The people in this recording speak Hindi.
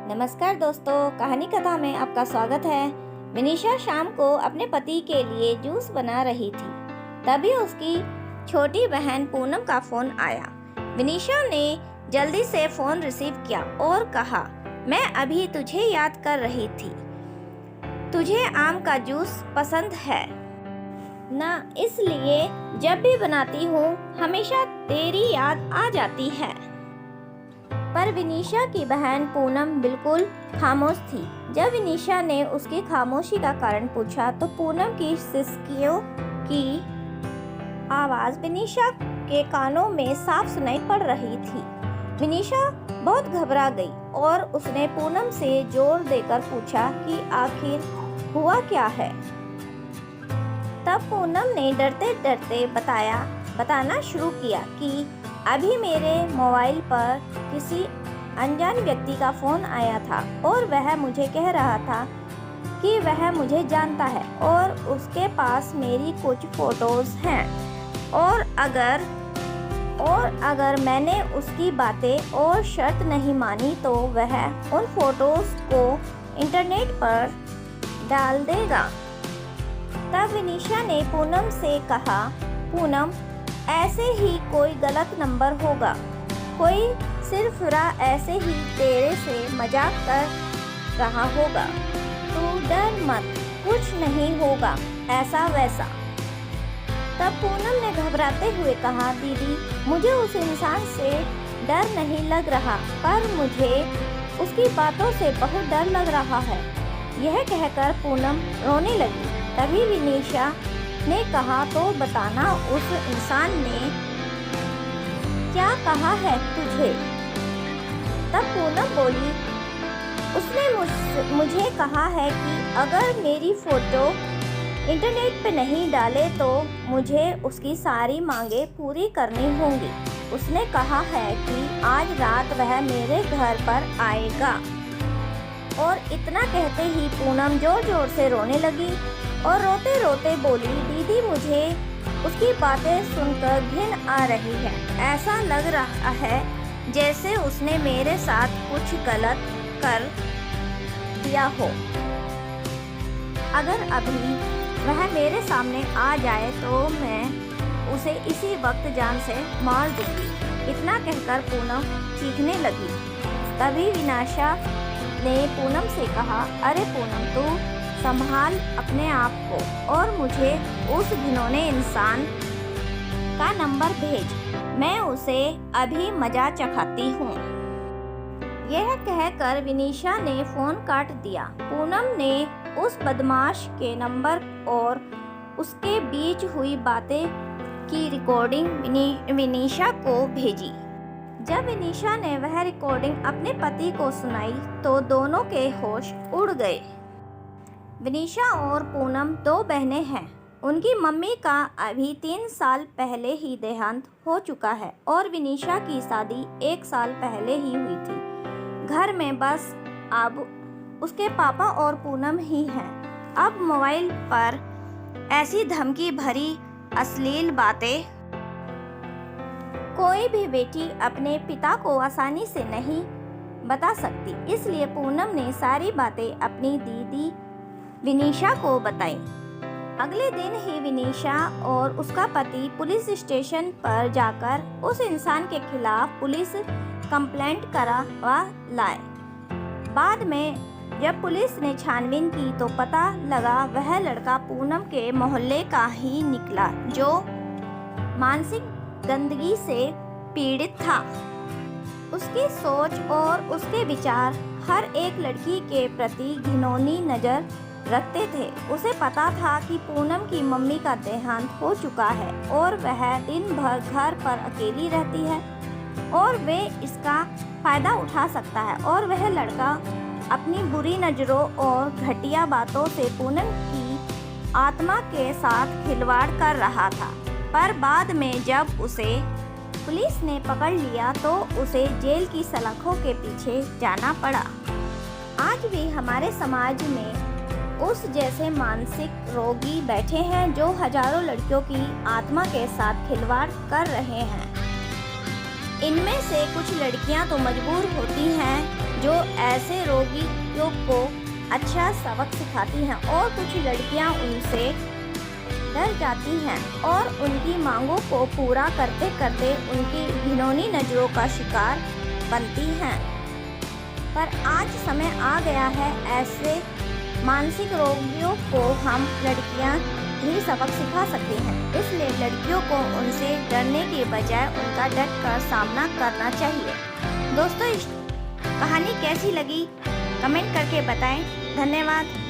नमस्कार दोस्तों, कहानी कथा में आपका स्वागत है। विनीशा शाम को अपने पति के लिए जूस बना रही थी। तभी उसकी छोटी बहन पूनम का फोन आया। विनीशा ने जल्दी से फोन रिसीव किया और कहा, मैं अभी तुझे याद कर रही थी। तुझे आम का जूस पसंद है ना, इसलिए जब भी बनाती हूँ हमेशा तेरी याद आ जाती है। पर विनीशा की बहन पूनम बिल्कुल खामोश थी। जब विनीशा ने उसकी खामोशी का कारण पूछा तो पूनम की सिसकियों की आवाज विनीशा के कानों में साफ सुनाई पड़ रही थी। विनीशा बहुत घबरा गई और उसने पूनम से जोर देकर पूछा कि आखिर हुआ क्या है। तब पूनम ने डरते डरते बताना शुरू किया कि अभी मेरे मोबाइल पर किसी अनजान व्यक्ति का फोन आया था और वह मुझे कह रहा था कि वह मुझे जानता है और उसके पास मेरी कुछ फोटोज हैं और अगर मैंने उसकी बातें और शर्त नहीं मानी तो वह उन फोटोज को इंटरनेट पर डाल देगा। तब विनीशा ने पूनम से कहा, पूनम, ऐसे ही कोई गलत नंबर होगा, कोई सिर्फ ऐसे ही तेरे से मजाक कर रहा होगा। तू डर मत, कुछ नहीं होगा ऐसा वैसा। तब पूनम ने घबराते हुए कहा, दीदी, मुझे उस इंसान से डर नहीं लग रहा, पर मुझे उसकी बातों से बहुत डर लग रहा है। यह कहकर पूनम रोने लगी। तभी विनीशा ने कहा, तो बताना उस इंसान ने क्या कहा है तुझे। तब पूनम बोली, उसने मुझे कहा है कि अगर मेरी फोटो इंटरनेट पे नहीं डाले तो मुझे उसकी सारी मांगे पूरी करनी होंगी। उसने कहा है कि आज रात वह मेरे घर पर आएगा। और इतना कहते ही पूनम जोर जोर से रोने लगी और रोते रोते बोली, दीदी, मुझे उसकी बातें सुनकर घिन आ रही है। ऐसा लग रहा है जैसे उसने मेरे साथ कुछ गलत कर दिया हो। अगर अभी वह मेरे सामने आ जाए तो मैं उसे इसी वक्त जान से मार दूंगी। इतना कहकर पूनम चीखने लगी। तभी विनीशा ने पूनम से कहा, अरे पूनम, तू संभाल अपने आप को और मुझे उस घिनौने इंसान का नंबर भेज, मैं उसे अभी मजा चखाती हूँ। यह कहकर विनीशा ने फोन काट दिया। पूनम ने उस बदमाश के नंबर और उसके बीच हुई बातें की रिकॉर्डिंग विनीशा को भेजी। जब विनीशा ने वह रिकॉर्डिंग अपने पति को सुनाई तो दोनों के होश उड़ गए। विनीशा और पूनम दो बहनें हैं। उनकी मम्मी का अभी 3 साल पहले ही देहांत हो चुका है और विनीशा की शादी 1 साल पहले ही हुई थी। घर में बस अब उसके पापा और पूनम ही हैं। अब मोबाइल पर ऐसी धमकी भरी अश्लील बातें कोई भी बेटी अपने पिता को आसानी से नहीं बता सकती, इसलिए पूनम ने सारी बातें अपनी दीदी विनीशा को बताई। अगले दिन ही विनीशा और उसका पति पुलिस स्टेशन पर जाकर उस इंसान के खिलाफ पुलिस कंप्लेंट करवा लाए। बाद में जब पुलिस ने छानबीन की तो पता लगा वह लड़का पूनम के मोहल्ले का ही निकला जो मानसिक गंदगी से पीड़ित था। उसकी सोच और उसके विचार हर एक लड़की के प्रति घिनौनी नजर रखते थे। उसे पता था कि पूनम की मम्मी का देहांत हो चुका है और वह दिन भर घर पर अकेली रहती है और वे इसका फायदा उठा सकता है और वह लड़का अपनी बुरी नज़रों और घटिया बातों से पूनम की आत्मा के साथ खिलवाड़ कर रहा था। पर बाद में जब उसे पुलिस ने पकड़ लिया तो उसे जेल की सलाखों के पीछे जाना पड़ा। आज भी हमारे समाज में उस जैसे मानसिक रोगी बैठे हैं जो हजारों लड़कियों की आत्मा के साथ खिलवाड़ कर रहे हैं। इनमें से कुछ लड़कियां तो मजबूर होती हैं जो ऐसे रोगियों को अच्छा सबक सिखाती हैं और कुछ लड़कियां उनसे डर जाती हैं और उनकी मांगों को पूरा करते करते उनकी घिनौनी नज़रों का शिकार बनती हैं। पर आज समय आ गया है, ऐसे मानसिक रोगियों को हम लड़कियां ही सबक सिखा सकते हैं। इसलिए लड़कियों को उनसे डरने के बजाय उनका डट कर सामना करना चाहिए। दोस्तों, इस कहानी कैसी लगी कमेंट करके बताएं। धन्यवाद।